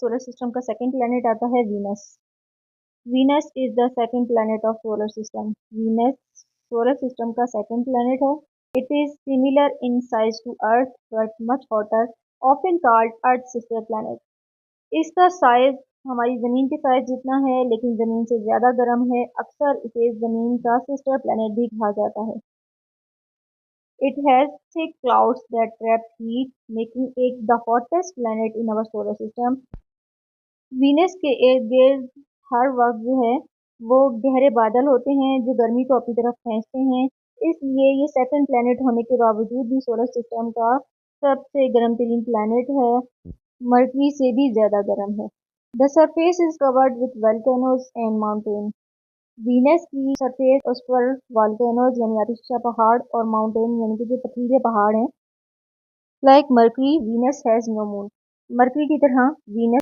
Solar system का second planet आता है Venus. Venus is the second planet of solar system. Venus solar system का second planet है। It is similar in size to earth but much hotter, often called earth sister planet. इसका size हमारी ज़मीन के size जितना है लेकिन ज़मीन से ज़्यादा गर्म है। अक्सर इसे ज़मीन का सिस्टर प्लैनेट भी कहा जाता है। It has thick clouds that trap heat, making it the hottest planet in our solar system. Venus के इर्द गिर्द हर वक्त जो है वो गहरे बादल होते हैं जो गर्मी को अपनी तरफ खींचते हैं। इसलिए ये सेकंड प्लैनेट होने के बावजूद भी सोलर सिस्टम का सबसे गर्म तरीन प्लैनेट है। मरकरी से भी ज़्यादा गर्म है। The surface is covered with वल्केनोज and mountain. Venus की सरफेस उस पर वॉल्केनोज यानी आतिशबाज़ पहाड़ और माउंटेन यानी कि जो पथरीले पहाड़ हैं। Like Mercury Venus has no moon. Mercury की तरह वीनस